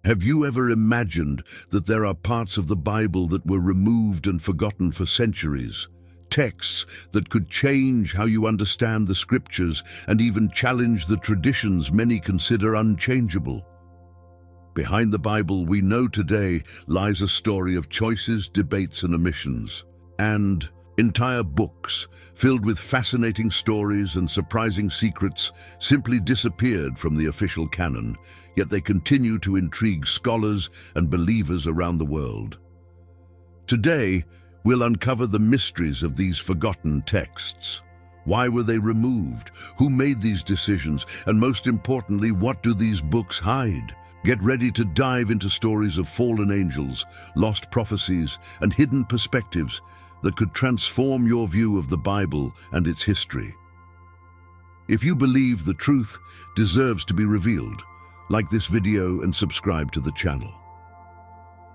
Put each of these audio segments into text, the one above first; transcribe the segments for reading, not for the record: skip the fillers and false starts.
Have you ever imagined that there are parts of the Bible that were removed and forgotten for centuries? Texts that could change how you understand the scriptures and even challenge the traditions many consider unchangeable. Behind the Bible we know today lies a story of choices, debates, and omissions. And entire books, filled with fascinating stories and surprising secrets, simply disappeared from the official canon, yet they continue to intrigue scholars and believers around the world. Today, we'll uncover the mysteries of these forgotten texts. Why were they removed? Who made these decisions? And most importantly, what do these books hide? Get ready to dive into stories of fallen angels, lost prophecies, and hidden perspectives that could transform your view of the Bible and its history. If you believe the truth deserves to be revealed, like this video and subscribe to the channel.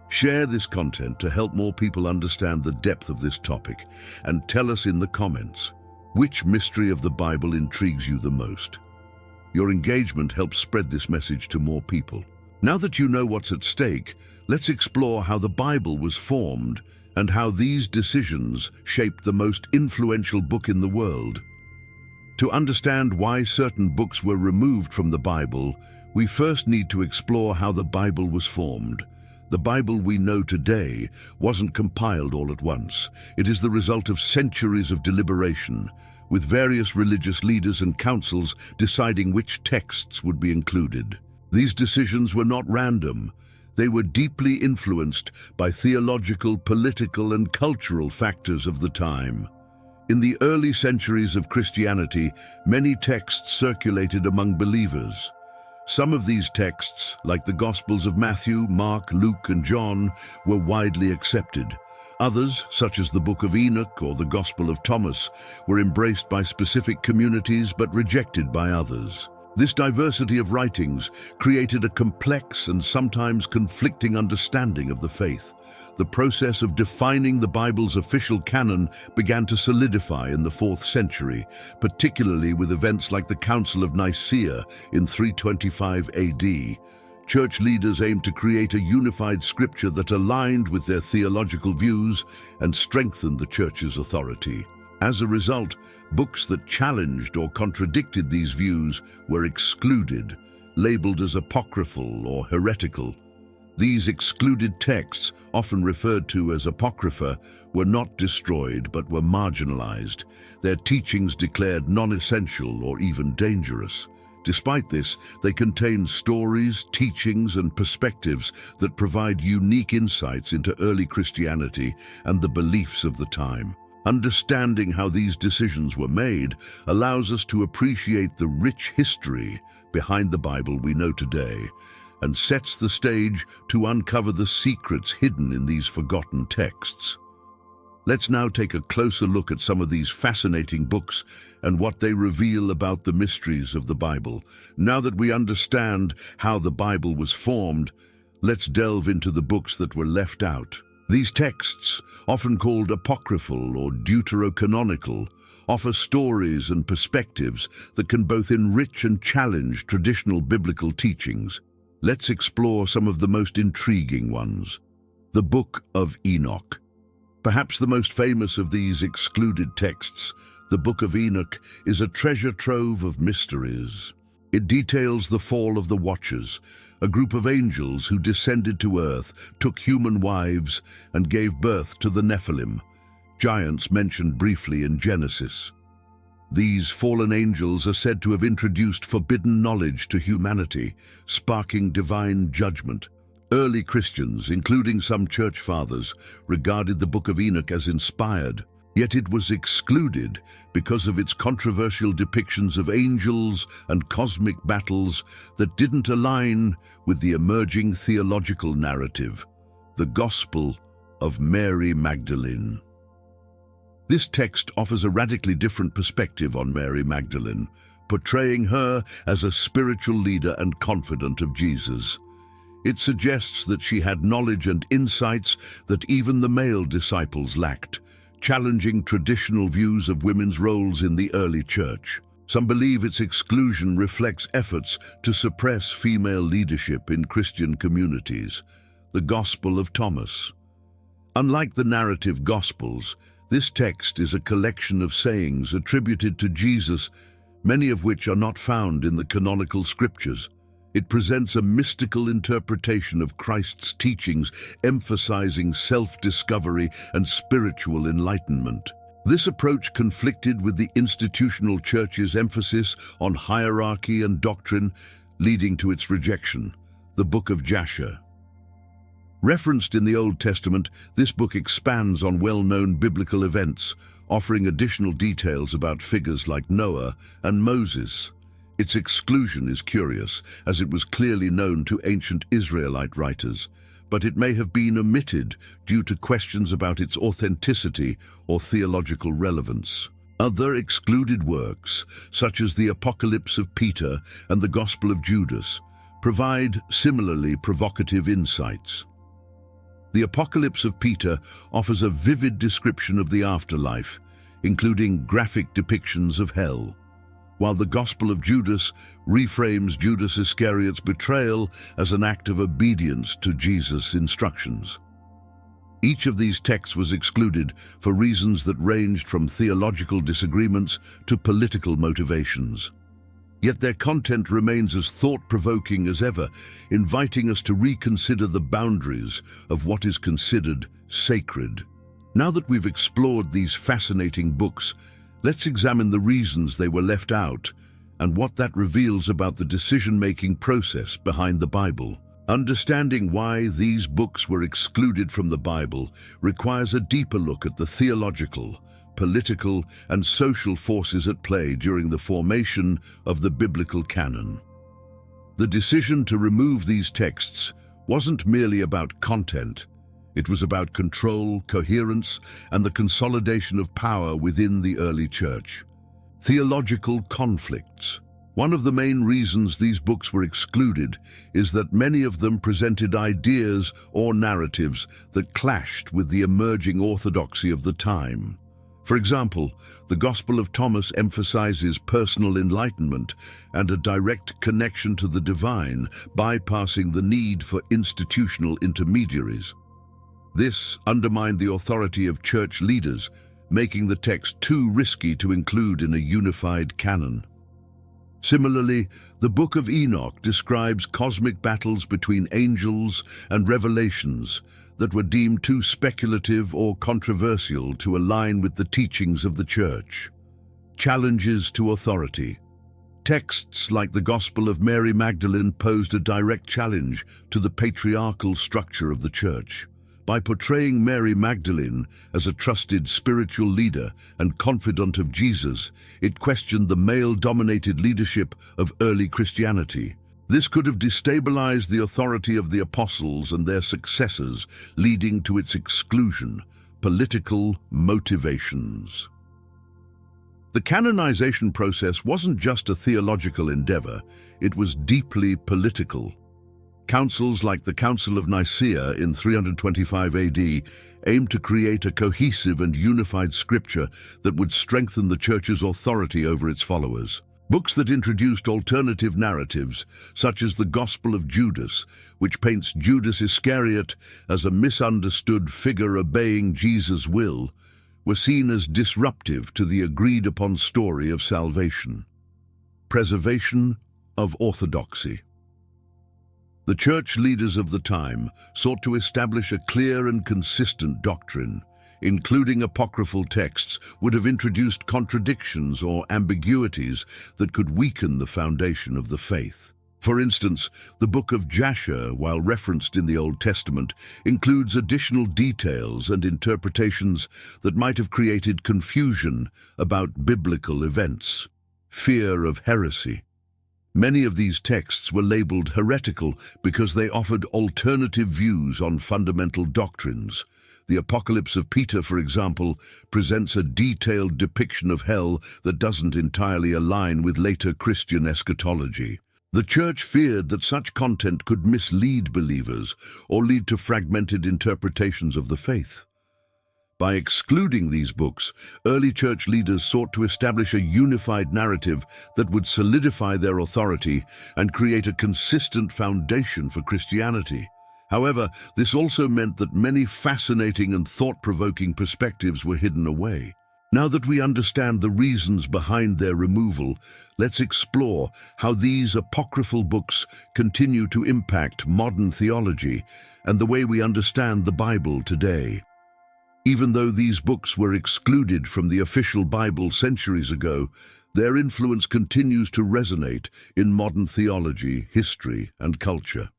Share this content to help more people understand the depth of this topic, and tell us in the comments, which mystery of the Bible intrigues you the most? Your engagement helps spread this message to more people. Now that you know what's at stake, let's explore how the Bible was formed and how these decisions shaped the most influential book in the world. To understand why certain books were removed from the Bible, we first need to explore how the Bible was formed. The Bible we know today wasn't compiled all at once. It is the result of centuries of deliberation, with various religious leaders and councils deciding which texts would be included. These decisions were not random. They were deeply influenced by theological, political, and cultural factors of the time. In the early centuries of Christianity, many texts circulated among believers. Some of these texts, like the Gospels of Matthew, Mark, Luke, and John, were widely accepted. Others, such as the Book of Enoch or the Gospel of Thomas, were embraced by specific communities but rejected by others. This diversity of writings created a complex and sometimes conflicting understanding of the faith. The process of defining the Bible's official canon began to solidify in the 4th century, particularly with events like the Council of Nicaea in 325 AD. Church leaders aimed to create a unified scripture that aligned with their theological views and strengthened the Church's authority. As a result, books that challenged or contradicted these views were excluded, labeled as apocryphal or heretical. These excluded texts, often referred to as apocrypha, were not destroyed but were marginalized, their teachings declared non-essential or even dangerous. Despite this, they contain stories, teachings, and perspectives that provide unique insights into early Christianity and the beliefs of the time. Understanding how these decisions were made allows us to appreciate the rich history behind the Bible we know today, and sets the stage to uncover the secrets hidden in these forgotten texts. Let's now take a closer look at some of these fascinating books and what they reveal about the mysteries of the Bible. Now that we understand how the Bible was formed, let's delve into the books that were left out. These texts, often called apocryphal or deuterocanonical, offer stories and perspectives that can both enrich and challenge traditional biblical teachings. Let's explore some of the most intriguing ones. The Book of Enoch. Perhaps the most famous of these excluded texts, the Book of Enoch is a treasure trove of mysteries. It details the fall of the Watchers, a group of angels who descended to earth, took human wives, and gave birth to the Nephilim, giants mentioned briefly in Genesis. These fallen angels are said to have introduced forbidden knowledge to humanity, sparking divine judgment. Early Christians, including some church fathers, regarded the Book of Enoch as inspired, yet it was excluded because of its controversial depictions of angels and cosmic battles that didn't align with the emerging theological narrative, the Gospel of Mary Magdalene. This text offers a radically different perspective on Mary Magdalene, portraying her as a spiritual leader and confidant of Jesus. It suggests that she had knowledge and insights that even the male disciples lacked, challenging traditional views of women's roles in the early church. Some believe its exclusion reflects efforts to suppress female leadership in Christian communities. The Gospel of Thomas. Unlike the narrative Gospels, this text is a collection of sayings attributed to Jesus, many of which are not found in the canonical scriptures. It presents a mystical interpretation of Christ's teachings, emphasizing self-discovery and spiritual enlightenment. This approach conflicted with the institutional church's emphasis on hierarchy and doctrine, leading to its rejection. The Book of Jasher. Referenced in the Old Testament, this book expands on well-known biblical events, offering additional details about figures like Noah and Moses. Its exclusion is curious, as it was clearly known to ancient Israelite writers, but it may have been omitted due to questions about its authenticity or theological relevance. Other excluded works, such as the Apocalypse of Peter and the Gospel of Judas, provide similarly provocative insights. The Apocalypse of Peter offers a vivid description of the afterlife, including graphic depictions of hell, while the Gospel of Judas reframes Judas Iscariot's betrayal as an act of obedience to Jesus' instructions. Each of these texts was excluded for reasons that ranged from theological disagreements to political motivations. Yet their content remains as thought-provoking as ever, inviting us to reconsider the boundaries of what is considered sacred. Now that we've explored these fascinating books, let's examine the reasons they were left out and what that reveals about the decision-making process behind the Bible. Understanding why these books were excluded from the Bible requires a deeper look at the theological, political, and social forces at play during the formation of the biblical canon. The decision to remove these texts wasn't merely about content. It was about control, coherence, and the consolidation of power within the early church. Theological conflicts. One of the main reasons these books were excluded is that many of them presented ideas or narratives that clashed with the emerging orthodoxy of the time. For example, the Gospel of Thomas emphasizes personal enlightenment and a direct connection to the divine, bypassing the need for institutional intermediaries. This undermined the authority of church leaders, making the text too risky to include in a unified canon. Similarly, the Book of Enoch describes cosmic battles between angels and revelations that were deemed too speculative or controversial to align with the teachings of the Church. Challenges to authority. Texts like the Gospel of Mary Magdalene posed a direct challenge to the patriarchal structure of the Church. By portraying Mary Magdalene as a trusted spiritual leader and confidant of Jesus, it questioned the male-dominated leadership of early Christianity. This could have destabilized the authority of the apostles and their successors, leading to its exclusion. Political motivations. The canonization process wasn't just a theological endeavor, it was deeply political. Councils like the Council of Nicaea in 325 AD aimed to create a cohesive and unified scripture that would strengthen the Church's authority over its followers. Books that introduced alternative narratives, such as the Gospel of Judas, which paints Judas Iscariot as a misunderstood figure obeying Jesus' will, were seen as disruptive to the agreed-upon story of salvation. Preservation of orthodoxy. The church leaders of the time sought to establish a clear and consistent doctrine. Including apocryphal texts would have introduced contradictions or ambiguities that could weaken the foundation of the faith. For instance, the Book of Jasher, while referenced in the Old Testament, includes additional details and interpretations that might have created confusion about biblical events. Fear of heresy. Many of these texts were labeled heretical because they offered alternative views on fundamental doctrines. The Apocalypse of Peter, for example, presents a detailed depiction of hell that doesn't entirely align with later Christian eschatology. The Church feared that such content could mislead believers or lead to fragmented interpretations of the faith. By excluding these books, early church leaders sought to establish a unified narrative that would solidify their authority and create a consistent foundation for Christianity. However, this also meant that many fascinating and thought-provoking perspectives were hidden away. Now that we understand the reasons behind their removal, let's explore how these apocryphal books continue to impact modern theology and the way we understand the Bible today. Even though these books were excluded from the official Bible centuries ago, their influence continues to resonate in modern theology, history, and culture.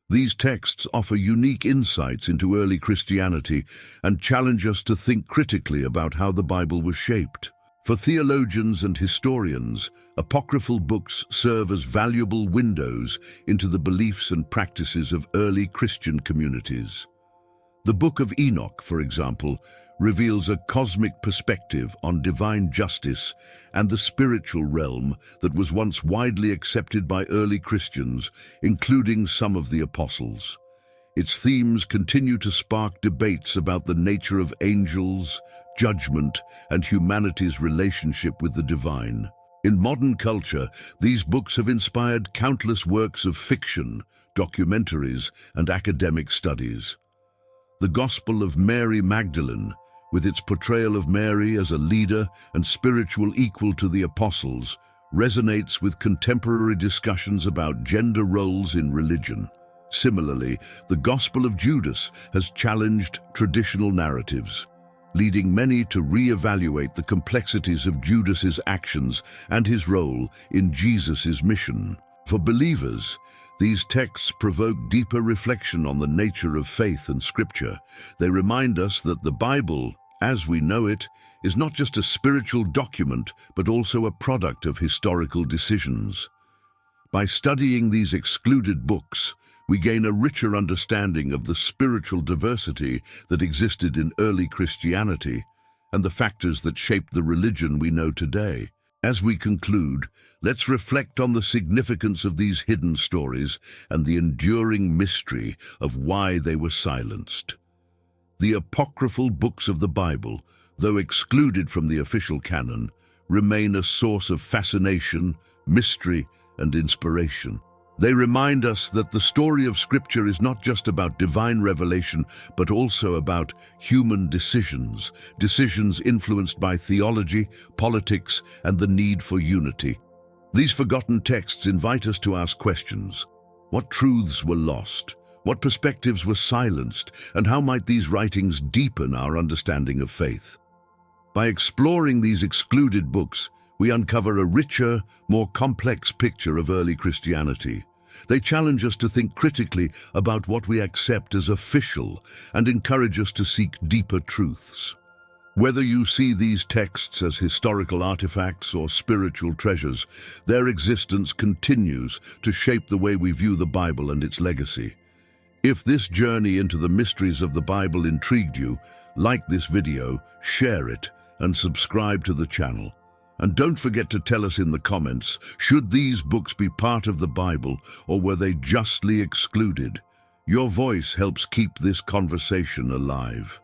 These texts offer unique insights into early Christianity and challenge us to think critically about how the Bible was shaped. For theologians and historians, apocryphal books serve as valuable windows into the beliefs and practices of early Christian communities. The Book of Enoch, for example, reveals a cosmic perspective on divine justice and the spiritual realm that was once widely accepted by early Christians, including some of the apostles. Its themes continue to spark debates about the nature of angels, judgment, and humanity's relationship with the divine. In modern culture, these books have inspired countless works of fiction, documentaries, and academic studies. The Gospel of Mary Magdalene, with its portrayal of Mary as a leader and spiritual equal to the apostles, resonates with contemporary discussions about gender roles in religion. Similarly, the Gospel of Judas has challenged traditional narratives, leading many to re-evaluate the complexities of Judas's actions and his role in Jesus' mission. For believers, these texts provoke deeper reflection on the nature of faith and Scripture. They remind us that the Bible, as we know it, is not just a spiritual document, but also a product of historical decisions. By studying these excluded books, we gain a richer understanding of the spiritual diversity that existed in early Christianity and the factors that shaped the religion we know today. As we conclude, let's reflect on the significance of these hidden stories and the enduring mystery of why they were silenced. The apocryphal books of the Bible, though excluded from the official canon, remain a source of fascination, mystery, and inspiration. They remind us that the story of Scripture is not just about divine revelation, but also about human decisions influenced by theology, politics, and the need for unity. These forgotten texts invite us to ask questions. What truths were lost? What perspectives were silenced? And how might these writings deepen our understanding of faith? By exploring these excluded books, we uncover a richer, more complex picture of early Christianity. They challenge us to think critically about what we accept as official and encourage us to seek deeper truths. Whether you see these texts as historical artifacts or spiritual treasures, their existence continues to shape the way we view the Bible and its legacy. If this journey into the mysteries of the Bible intrigued you, like this video, share it, and subscribe to the channel. And don't forget to tell us in the comments, should these books be part of the Bible or were they justly excluded? Your voice helps keep this conversation alive.